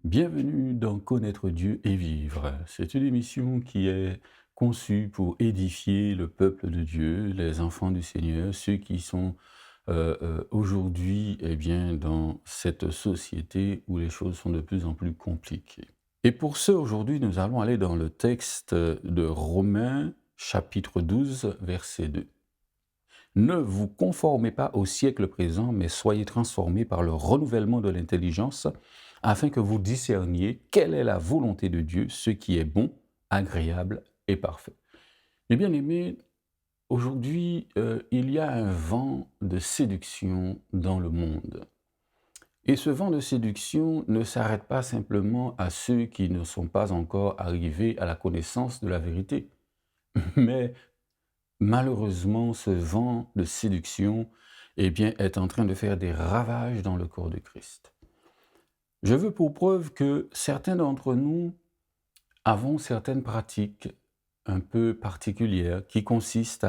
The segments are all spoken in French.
Bienvenue dans Connaître Dieu et vivre. C'est une émission qui est conçue pour édifier le peuple de Dieu, les enfants du Seigneur, ceux qui sont aujourd'hui dans cette société où les choses sont de plus en plus compliquées. Et pour ce, aujourd'hui, nous allons aller dans le texte de Romains, chapitre 12, verset 2. Ne vous conformez pas au siècle présent, mais soyez transformés par le renouvellement de l'intelligence, afin que vous discerniez quelle est la volonté de Dieu, ce qui est bon, agréable et parfait. Mes bien-aimés, aujourd'hui, il y a un vent de séduction dans le monde. Et ce vent de séduction ne s'arrête pas simplement à ceux qui ne sont pas encore arrivés à la connaissance de la vérité, mais malheureusement, ce vent de séduction est en train de faire des ravages dans le corps de Christ. Je veux pour preuve que certains d'entre nous avons certaines pratiques un peu particulières qui consistent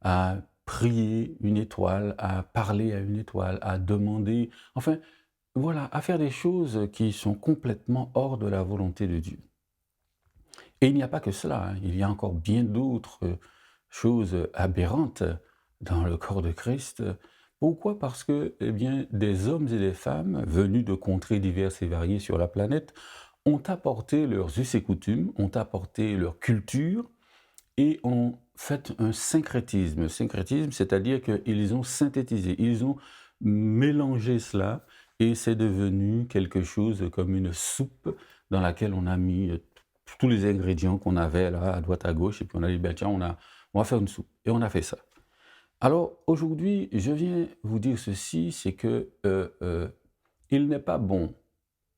à prier une étoile, à parler à une étoile, à demander, enfin voilà, à faire des choses qui sont complètement hors de la volonté de Dieu. Et il n'y a pas que cela, il y a encore bien d'autres choses aberrantes dans le corps de Christ. Pourquoi? Parce que, des hommes et des femmes venus de contrées diverses et variées sur la planète ont apporté leurs us et coutumes, ont apporté leur culture et ont fait un syncrétisme. Syncrétisme, c'est-à-dire qu'ils ont synthétisé, ils ont mélangé cela et c'est devenu quelque chose comme une soupe dans laquelle on a mis tous les ingrédients qu'on avait là, à droite, à gauche, et puis on a dit, ben tiens, on va faire une soupe. Et on a fait ça. Alors aujourd'hui, je viens vous dire ceci, c'est que il n'est pas bon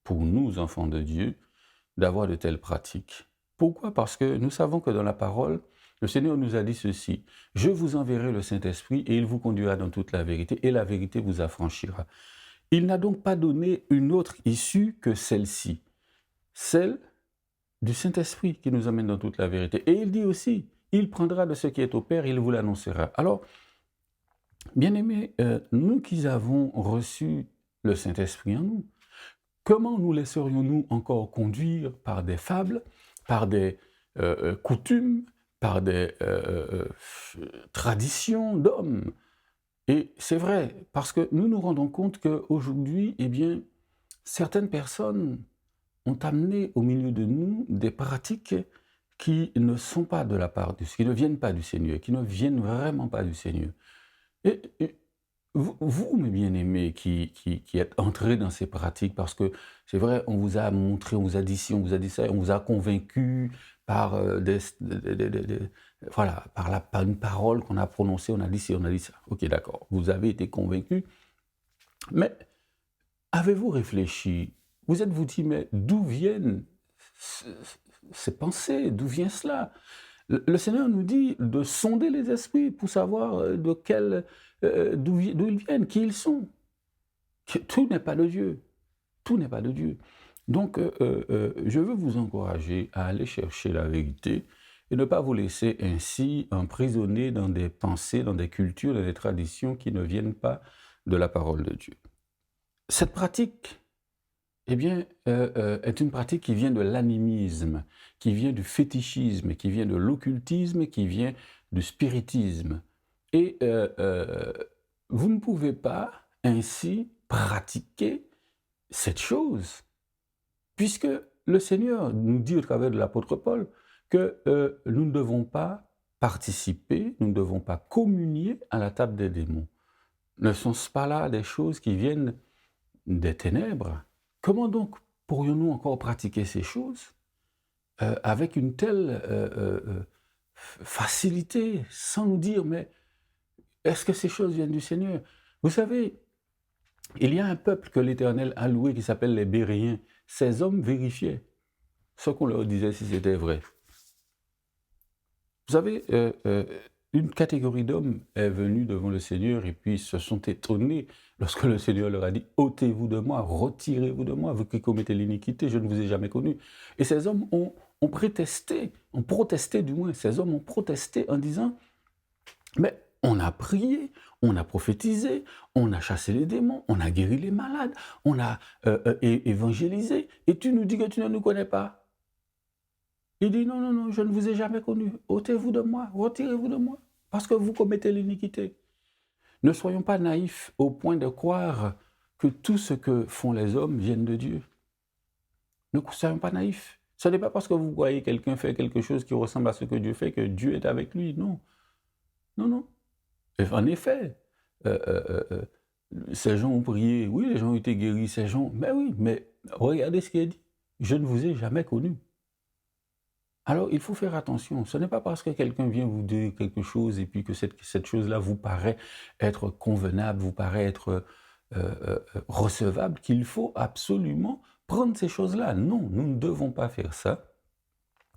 pour nous, enfants de Dieu, d'avoir de telles pratiques. Pourquoi? Parce que nous savons que dans la parole, le Seigneur nous a dit ceci: je vous enverrai le Saint-Esprit et il vous conduira dans toute la vérité et la vérité vous affranchira. Il n'a donc pas donné une autre issue que celle-ci, celle du Saint-Esprit qui nous amène dans toute la vérité. Et il dit aussi, il prendra de ce qui est au Père, il vous l'annoncera. Alors, bien-aimés, nous qui avons reçu le Saint-Esprit en nous, comment nous laisserions-nous encore conduire par des fables, par des coutumes, par des traditions d'hommes? Et c'est vrai, parce que nous nous rendons compte qu'aujourd'hui, certaines personnes ont amené au milieu de nous des pratiques qui ne sont pas de la part qui ne viennent pas du Seigneur, qui ne viennent vraiment pas du Seigneur. Et vous, mes bien-aimés, qui êtes entrés dans ces pratiques, parce que c'est vrai, on vous a montré, on vous a dit ci, on vous a dit ça, on vous a convaincu par, voilà, par une parole qu'on a prononcée, on a dit ci, on a dit ça. Ok, d'accord, vous avez été convaincus, mais avez-vous réfléchi? Vous êtes-vous dit, mais d'où viennent ce- ces pensées? D'où vient cela? Le Seigneur nous dit de sonder les esprits pour savoir d'où ils viennent, qui ils sont. Tout n'est pas de Dieu. Tout n'est pas de Dieu. Donc, je veux vous encourager à aller chercher la vérité et ne pas vous laisser ainsi emprisonner dans des pensées, dans des cultures, dans des traditions qui ne viennent pas de la parole de Dieu. Cette pratique, est une pratique qui vient de l'animisme, qui vient du fétichisme, qui vient de l'occultisme, qui vient du spiritisme. Et vous ne pouvez pas ainsi pratiquer cette chose, puisque le Seigneur nous dit au travers de l'apôtre Paul que nous ne devons pas participer, nous ne devons pas communier à la table des démons. Ne sont-ce pas là des choses qui viennent des ténèbres? Comment donc pourrions-nous encore pratiquer ces choses avec une telle facilité, sans nous dire, mais est-ce que ces choses viennent du Seigneur? Vous savez, il y a un peuple que l'Éternel a loué qui s'appelle les Béréens. Ces hommes vérifiaient ce qu'on leur disait si c'était vrai. Vous savez, une catégorie d'hommes est venue devant le Seigneur et puis se sont étonnés lorsque le Seigneur leur a dit: ôtez-vous de moi, retirez-vous de moi, vous qui commettez l'iniquité, je ne vous ai jamais connu. Et ces hommes ont protesté du moins, ces hommes ont protesté en disant: mais on a prié, on a prophétisé, on a chassé les démons, on a guéri les malades, on a évangélisé, et tu nous dis que tu ne nous connais pas. Il dit, non, non, non, je ne vous ai jamais connu. Ôtez-vous de moi, retirez-vous de moi, parce que vous commettez l'iniquité. Ne soyons pas naïfs au point de croire que tout ce que font les hommes viennent de Dieu. Ne soyons pas naïfs. Ce n'est pas parce que vous voyez quelqu'un faire quelque chose qui ressemble à ce que Dieu fait que Dieu est avec lui. Non, non, non. En effet, ces gens ont prié, oui, les gens ont été guéris, ces gens, mais oui, mais regardez ce qui est dit. Je ne vous ai jamais connu. Alors, il faut faire attention. Ce n'est pas parce que quelqu'un vient vous dire quelque chose et puis que cette chose-là vous paraît être convenable, vous paraît être recevable, qu'il faut absolument prendre ces choses-là. Non, nous ne devons pas faire ça.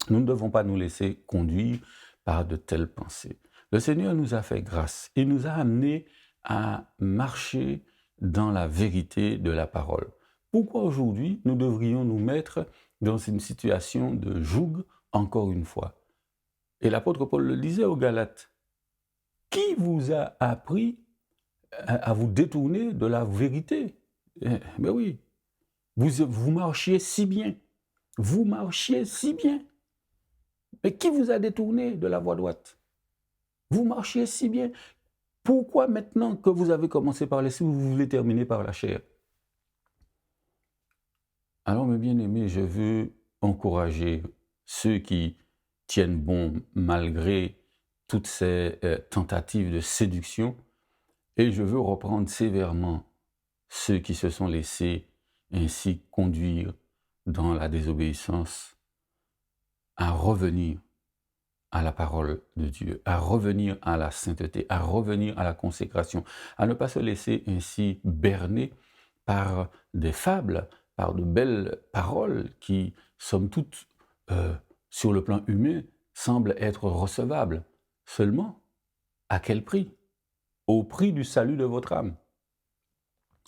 Nous ne devons pas nous laisser conduire par de telles pensées. Le Seigneur nous a fait grâce. Il nous a amenés à marcher dans la vérité de la parole. Pourquoi aujourd'hui nous devrions nous mettre dans une situation de joug encore une fois? Et l'apôtre Paul le disait aux Galates. Qui vous a appris à vous détourner de la vérité? Mais oui, vous marchiez si bien. Vous marchiez si bien. Mais qui vous a détourné de la voie droite? Vous marchiez si bien. Pourquoi maintenant que vous avez commencé par l'esprit, vous voulez terminer par la chair? Alors, mes bien-aimés, je veux encourager ceux qui tiennent bon malgré toutes ces tentatives de séduction, et je veux reprendre sévèrement ceux qui se sont laissés ainsi conduire dans la désobéissance à revenir à la parole de Dieu, à revenir à la sainteté, à revenir à la consécration, à ne pas se laisser ainsi berner par des fables, par de belles paroles qui, somme toute, sur le plan humain, semblent être recevables. Seulement, à quel prix? Au prix du salut de votre âme.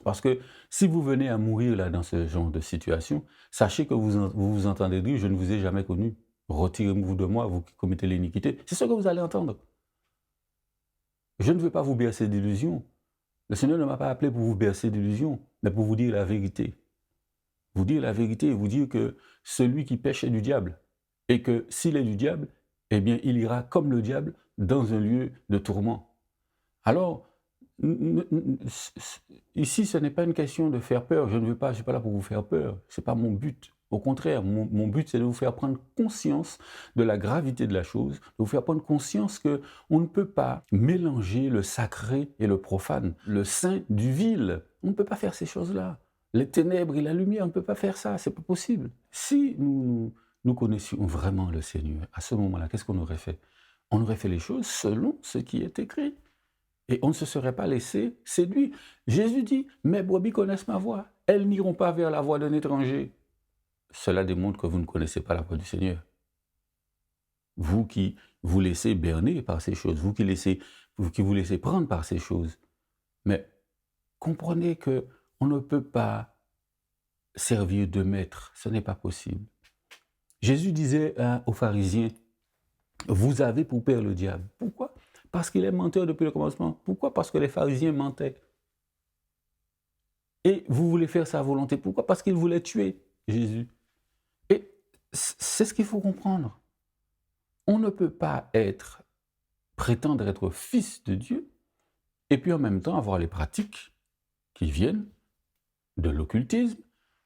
Parce que si vous venez à mourir là dans ce genre de situation, sachez que vous entendez dire « je ne vous ai jamais connu ». Retirez-vous de moi, vous qui commettez l'iniquité. C'est ce que vous allez entendre. Je ne veux pas vous bercer d'illusions. Le Seigneur ne m'a pas appelé pour vous bercer d'illusions, mais pour vous dire la vérité. Vous dire la vérité et vous dire que celui qui pêche est du diable. Et que s'il est du diable, eh bien, il ira comme le diable dans un lieu de tourment. Alors, ici, ce n'est pas une question de faire peur. Je ne suis pas là pour vous faire peur. Ce n'est pas mon but. Au contraire, mon but, c'est de vous faire prendre conscience de la gravité de la chose, de vous faire prendre conscience qu'on ne peut pas mélanger le sacré et le profane, le saint du vil. On ne peut pas faire ces choses-là. Les ténèbres et la lumière, on ne peut pas faire ça, c'est pas possible. Si nous connaissions vraiment le Seigneur, à ce moment-là, qu'est-ce qu'on aurait fait? On aurait fait les choses selon ce qui est écrit. Et on ne se serait pas laissé séduire. Jésus dit, mes brebis connaissent ma voix. Elles n'iront pas vers la voix d'un étranger. Cela démontre que vous ne connaissez pas la voix du Seigneur. Vous qui vous laissez berner par ces choses, vous qui vous laissez prendre par ces choses. Mais comprenez que on ne peut pas servir de maître, ce n'est pas possible. Jésus disait aux pharisiens, vous avez pour père le diable. Pourquoi? Parce qu'il est menteur depuis le commencement. Pourquoi? Parce que les pharisiens mentaient. Et vous voulez faire sa volonté. Pourquoi? Parce qu'il voulait tuer Jésus. Et c'est ce qu'il faut comprendre. On ne peut pas prétendre être fils de Dieu et puis en même temps avoir les pratiques qui viennent de l'occultisme,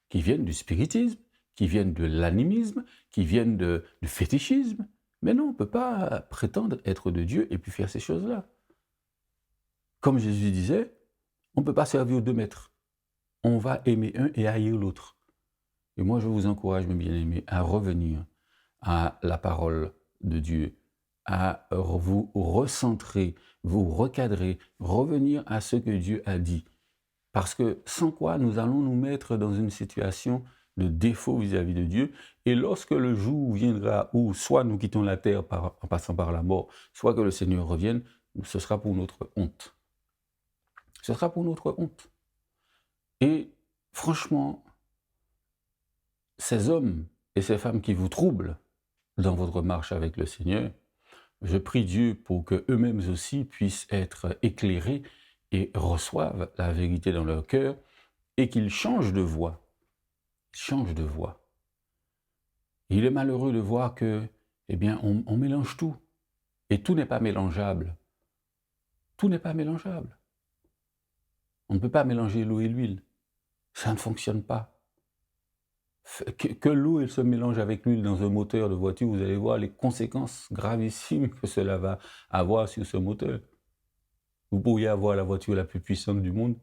qui viennent du spiritisme, qui viennent de l'animisme, qui viennent du fétichisme. Mais non, on ne peut pas prétendre être de Dieu et puis faire ces choses-là. Comme Jésus disait, on ne peut pas servir deux maîtres. On va aimer un et haïr l'autre. Et moi, je vous encourage, mes bien-aimés, à revenir à la parole de Dieu, à vous recentrer, vous recadrer, revenir à ce que Dieu a dit. Parce que sans quoi nous allons nous mettre dans une situation de défaut vis-à-vis de Dieu. Et lorsque le jour viendra où soit nous quittons la terre en passant par la mort, soit que le Seigneur revienne, ce sera pour notre honte. Ce sera pour notre honte. Et franchement, ces hommes et ces femmes qui vous troublent dans votre marche avec le Seigneur, je prie Dieu pour qu'eux-mêmes aussi puissent être éclairés et reçoivent la vérité dans leur cœur et qu'ils changent de voie. Changent de voie. Il est malheureux de voir que, eh bien, on mélange tout. Et tout n'est pas mélangeable. Tout n'est pas mélangeable. On ne peut pas mélanger l'eau et l'huile. Ça ne fonctionne pas. Que l'eau elle se mélange avec l'huile dans un moteur de voiture, vous allez voir les conséquences gravissimes que cela va avoir sur ce moteur. Vous pourriez avoir la voiture la plus puissante du monde,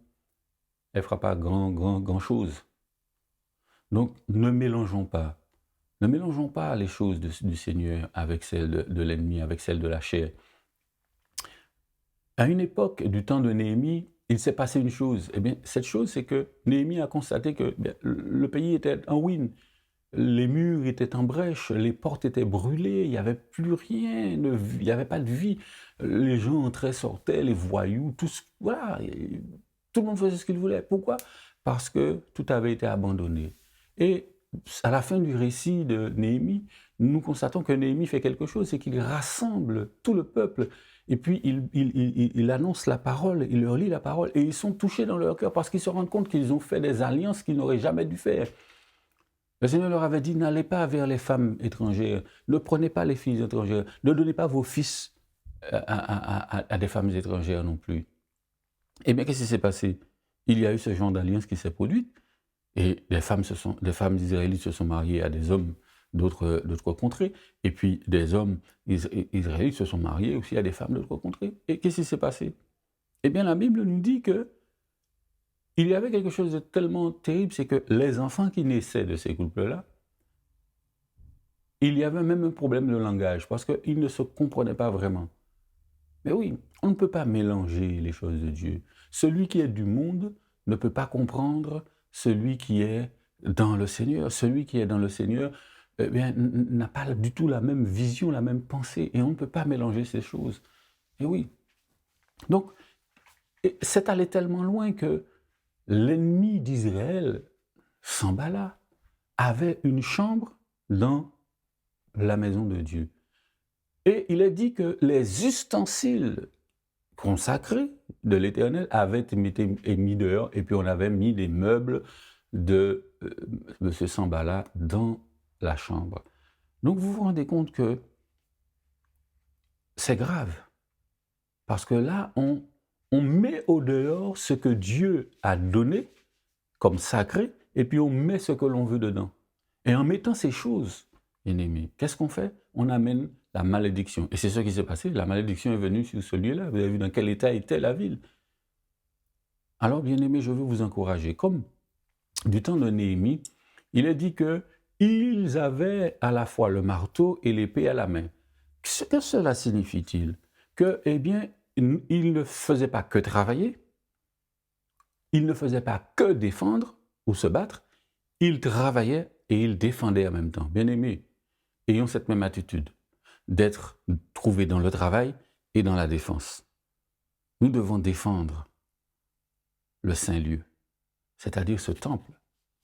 elle ne fera pas grand chose. Donc ne mélangeons pas. Ne mélangeons pas les choses du Seigneur avec celles de l'ennemi, avec celles de la chair. À une époque du temps de Néhémie, il s'est passé une chose. Eh bien, cette chose, c'est que Néhémie a constaté que le pays était en ruine. Les murs étaient en brèche, les portes étaient brûlées, il n'y avait plus rien, il n'y avait pas de vie. Les gens entraient, sortaient, les voyous, voilà, tout le monde faisait ce qu'il voulait. Pourquoi? Parce que tout avait été abandonné. Et à la fin du récit de Néhémie, nous constatons que Néhémie fait quelque chose, c'est qu'il rassemble tout le peuple, et puis il annonce la parole, il leur lit la parole, et ils sont touchés dans leur cœur parce qu'ils se rendent compte qu'ils ont fait des alliances qu'ils n'auraient jamais dû faire. Le Seigneur leur avait dit, n'allez pas vers les femmes étrangères, ne prenez pas les filles étrangères, ne donnez pas vos fils à des femmes étrangères non plus. Eh bien, qu'est-ce qui s'est passé? Il y a eu ce genre d'alliance qui s'est produite, et les femmes israélites se sont mariées à des hommes d'autres contrées, et puis des hommes israélites se sont mariés aussi à des femmes d'autres contrées. Et qu'est-ce qui s'est passé? Eh bien, la Bible nous dit que il y avait quelque chose de tellement terrible, c'est que les enfants qui naissaient de ces couples-là, il y avait même un problème de langage, parce qu'ils ne se comprenaient pas vraiment. Mais oui, on ne peut pas mélanger les choses de Dieu. Celui qui est du monde ne peut pas comprendre celui qui est dans le Seigneur. Celui qui est dans le Seigneur eh bien, n'a pas du tout la même vision, la même pensée, et on ne peut pas mélanger ces choses. Et oui. Donc, c'est allé tellement loin que l'ennemi d'Israël, Sambala, avait une chambre dans la maison de Dieu. Et il est dit que les ustensiles consacrés de l'Éternel avaient été mis dehors, et puis on avait mis des meubles de ce Sambala dans la chambre. Donc vous vous rendez compte que c'est grave, parce que là, on met au dehors ce que Dieu a donné comme sacré, et puis on met ce que l'on veut dedans. Et en mettant ces choses, bien-aimés, qu'est-ce qu'on fait? On amène la malédiction. Et c'est ce qui s'est passé, la malédiction est venue sur ce lieu-là. Vous avez vu dans quel état était la ville. Alors, bien-aimés, je veux vous encourager. Comme du temps de Néhémie, il est dit qu'ils avaient à la fois le marteau et l'épée à la main. Ce que cela signifie-t-il? Que, eh bien, ils ne faisaient pas que travailler, ils ne faisaient pas que défendre ou se battre, ils travaillaient et ils défendaient en même temps. Bien-aimés, ayons cette même attitude d'être trouvés dans le travail et dans la défense. Nous devons défendre le Saint-Lieu, c'est-à-dire ce temple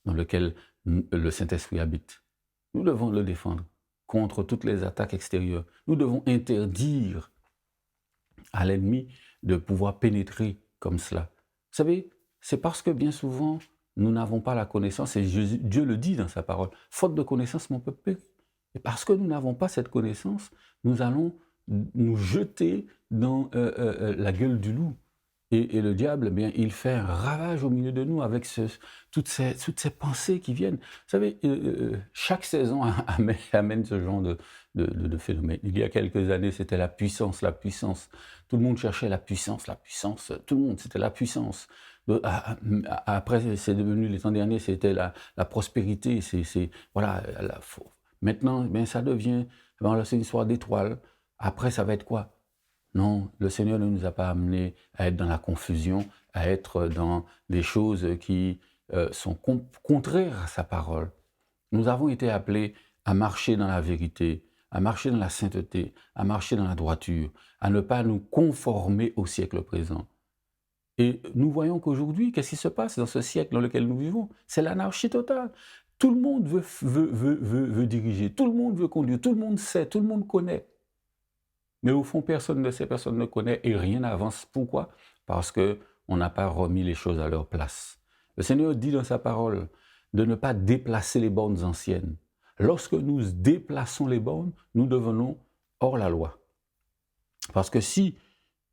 dans lequel le Saint-Esprit habite. Nous devons le défendre contre toutes les attaques extérieures. Nous devons interdire à l'ennemi de pouvoir pénétrer comme cela. Vous savez, c'est parce que bien souvent, nous n'avons pas la connaissance, et Dieu le dit dans sa parole, « Faute de connaissance, mon peuple périt ». Et parce que nous n'avons pas cette connaissance, nous allons nous jeter dans la gueule du loup. Et le diable, eh bien, il fait un ravage au milieu de nous avec toutes ces pensées qui viennent. Vous savez, chaque saison amène ce genre de phénomène. Il y a quelques années, c'était la puissance, la puissance. Tout le monde cherchait la puissance, la puissance. Tout le monde, c'était la puissance. Après, c'est devenu, les temps derniers, c'était la prospérité. Voilà, maintenant, bien, ça devient, c'est une histoire d'étoiles. Après, ça va être quoi? Non, le Seigneur ne nous a pas amenés à être dans la confusion, à être dans des choses qui sont contraires à sa parole. Nous avons été appelés à marcher dans la vérité, à marcher dans la sainteté, à marcher dans la droiture, à ne pas nous conformer au siècle présent. Et nous voyons qu'aujourd'hui, qu'est-ce qui se passe dans ce siècle dans lequel nous vivons? C'est l'anarchie totale. Tout le monde veut diriger, tout le monde veut conduire, tout le monde sait, tout le monde connaît. Mais au fond, personne de ces personnes ne connaît et rien n'avance. Pourquoi? Parce qu'on n'a pas remis les choses à leur place. Le Seigneur dit dans sa parole de ne pas déplacer les bornes anciennes. Lorsque nous déplaçons les bornes, nous devenons hors la loi. Parce que si,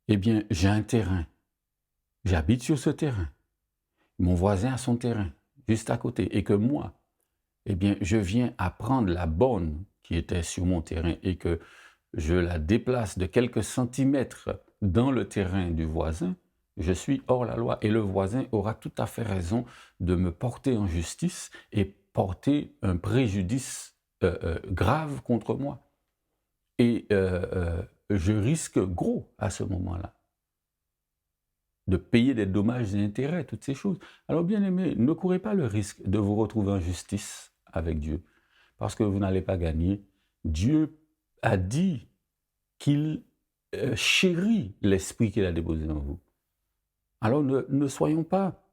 eh bien, j'ai un terrain, j'habite sur ce terrain, mon voisin a son terrain juste à côté, et que moi, eh bien, je viens à prendre la borne qui était sur mon terrain et que je la déplace de quelques centimètres dans le terrain du voisin, je suis hors la loi et le voisin aura tout à fait raison de me porter en justice et porter un préjudice grave contre moi. Et je risque gros à ce moment-là de payer des dommages et intérêts, toutes ces choses. Alors bien aimé, ne courez pas le risque de vous retrouver en justice avec Dieu, parce que vous n'allez pas gagner. Dieu a dit qu'il chérit l'esprit qu'il a déposé en vous. Alors ne soyons pas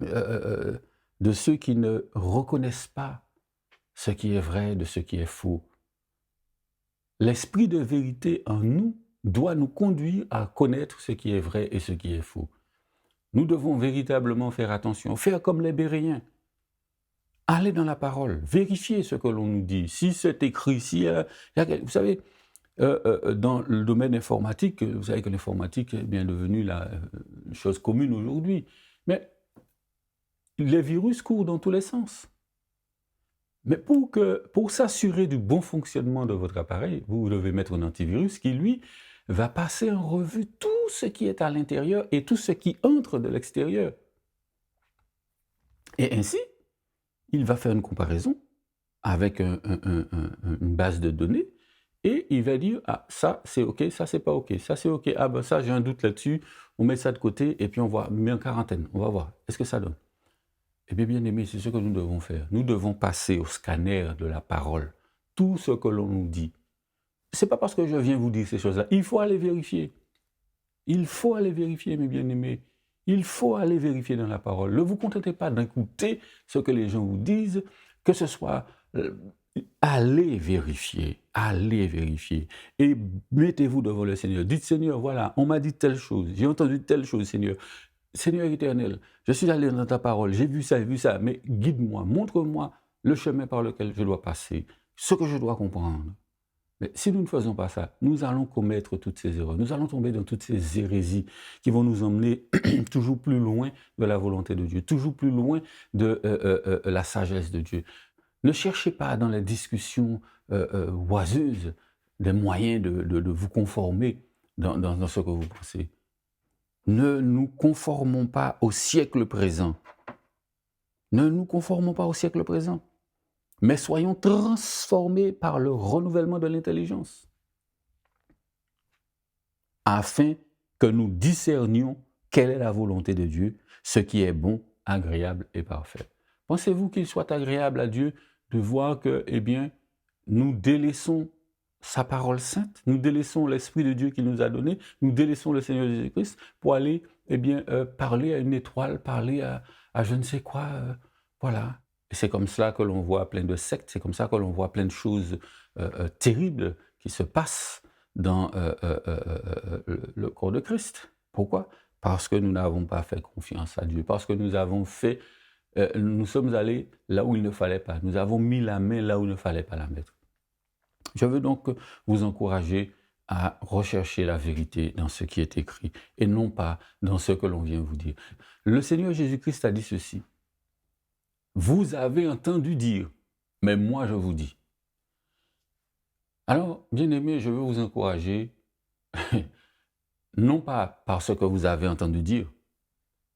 de ceux qui ne reconnaissent pas ce qui est vrai de ce qui est faux. L'esprit de vérité en nous doit nous conduire à connaître ce qui est vrai et ce qui est faux. Nous devons véritablement faire attention, faire comme les Béréens. Aller dans la parole, vérifier ce que l'on nous dit. Si c'est écrit, vous savez, dans le domaine informatique, vous savez que l'informatique est bien devenue une chose commune aujourd'hui. Mais les virus courent dans tous les sens. Mais pour s'assurer du bon fonctionnement de votre appareil, vous devez mettre un antivirus qui, lui, va passer en revue tout ce qui est à l'intérieur et tout ce qui entre de l'extérieur. Et ainsi, il va faire une comparaison avec une base de données et il va dire, ah, ça c'est OK, ça c'est pas OK, ça c'est OK, ah ben ça j'ai un doute là-dessus, on met ça de côté et puis on va mettre en quarantaine, on va voir, est-ce que ça donne? Eh bien, bien aimé, c'est ce que nous devons faire. Nous devons passer au scanner de la parole. Tout ce que l'on nous dit. Ce n'est pas parce que je viens vous dire ces choses-là. Il faut aller vérifier. Il faut aller vérifier, mes bien-aimés. Il faut aller vérifier dans la parole. Ne vous contentez pas d'écouter ce que les gens vous disent, que ce soit... allez vérifier. Et mettez-vous devant le Seigneur. Dites, Seigneur, voilà, on m'a dit telle chose, j'ai entendu telle chose, Seigneur. Seigneur éternel, je suis allé dans ta parole, j'ai vu ça, mais guide-moi, montre-moi le chemin par lequel je dois passer, ce que je dois comprendre. Mais si nous ne faisons pas ça, nous allons commettre toutes ces erreurs, nous allons tomber dans toutes ces hérésies qui vont nous emmener toujours plus loin de la volonté de Dieu, toujours plus loin de la sagesse de Dieu. Ne cherchez pas dans les discussions oiseuses des moyens de vous conformer dans ce que vous pensez. Ne nous conformons pas au siècle présent. Ne nous conformons pas au siècle présent, mais soyons transformés par le renouvellement de l'intelligence, afin que nous discernions quelle est la volonté de Dieu, ce qui est bon, agréable et parfait. Pensez-vous qu'il soit agréable à Dieu de voir que, eh bien, nous délaissons sa parole sainte, nous délaissons l'Esprit de Dieu qu'il nous a donné, nous délaissons le Seigneur Jésus-Christ pour aller, eh bien, parler à une étoile, parler à je ne sais quoi, voilà. Et c'est comme cela que l'on voit plein de sectes, c'est comme ça que l'on voit plein de choses terribles qui se passent dans le corps de Christ. Pourquoi? Parce que nous n'avons pas fait confiance à Dieu, parce que nous sommes allés là où il ne fallait pas, nous avons mis la main là où il ne fallait pas la mettre. Je veux donc vous encourager à rechercher la vérité dans ce qui est écrit et non pas dans ce que l'on vient vous dire. Le Seigneur Jésus-Christ a dit ceci. Vous avez entendu dire, mais moi je vous dis. Alors, bien-aimés, je veux vous encourager, non pas par ce que vous avez entendu dire,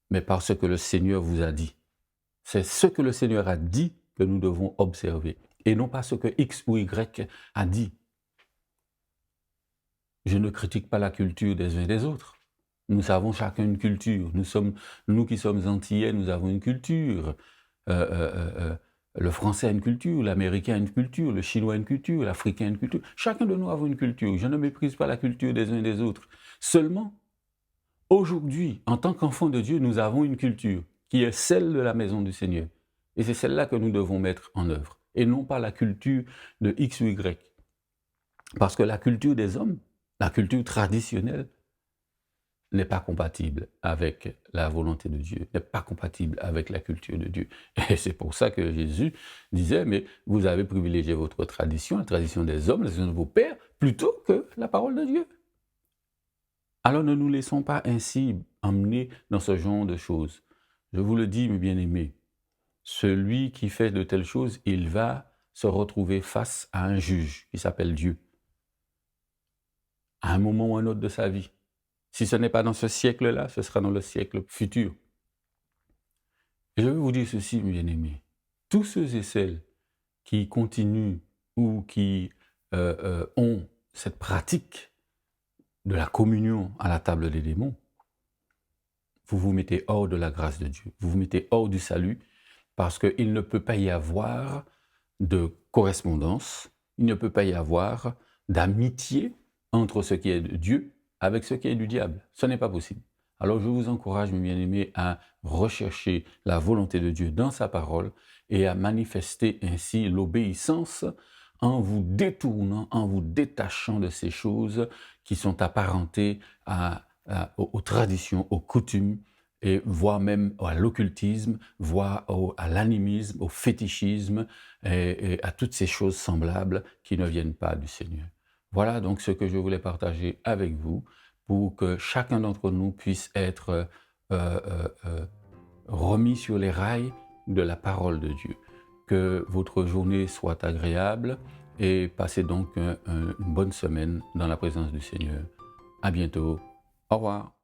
mais par ce que le Seigneur vous a dit. C'est ce que le Seigneur a dit que nous devons observer, et non pas ce que X ou Y a dit. Je ne critique pas la culture des uns et des autres. Nous avons chacun une culture. Nous qui sommes antillais, nous avons une culture. Le français a une culture, l'américain a une culture, le chinois a une culture, l'africain a une culture. Chacun de nous avons une culture. Je ne méprise pas la culture des uns et des autres. Seulement, aujourd'hui, en tant qu'enfants de Dieu, nous avons une culture qui est celle de la maison du Seigneur. Et c'est celle-là que nous devons mettre en œuvre. Et non pas la culture de X ou Y. Parce que la culture des hommes, la culture traditionnelle, n'est pas compatible avec la volonté de Dieu, n'est pas compatible avec la culture de Dieu. Et c'est pour ça que Jésus disait, mais vous avez privilégié votre tradition, la tradition des hommes, la tradition de vos pères, plutôt que la parole de Dieu. Alors ne nous laissons pas ainsi emmener dans ce genre de choses. Je vous le dis, mes bien-aimés, celui qui fait de telles choses, il va se retrouver face à un juge qui s'appelle Dieu, à un moment ou un autre de sa vie. Si ce n'est pas dans ce siècle-là, ce sera dans le siècle futur. Et je veux vous dire ceci, mes bien-aimés. Tous ceux et celles qui continuent ou qui ont cette pratique de la communion à la table des démons, vous vous mettez hors de la grâce de Dieu. Vous vous mettez hors du salut parce qu'il ne peut pas y avoir de correspondance, il ne peut pas y avoir d'amitié entre ce qui est de Dieu avec ce qui est du diable. Ce n'est pas possible. Alors je vous encourage, mes bien-aimés, à rechercher la volonté de Dieu dans sa parole et à manifester ainsi l'obéissance en vous détournant, en vous détachant de ces choses qui sont apparentées aux traditions, aux coutumes, et voire même à l'occultisme, voire à l'animisme, au fétichisme et à toutes ces choses semblables qui ne viennent pas du Seigneur. Voilà donc ce que je voulais partager avec vous pour que chacun d'entre nous puisse être remis sur les rails de la parole de Dieu. Que votre journée soit agréable et passez donc une bonne semaine dans la présence du Seigneur. À bientôt. Au revoir.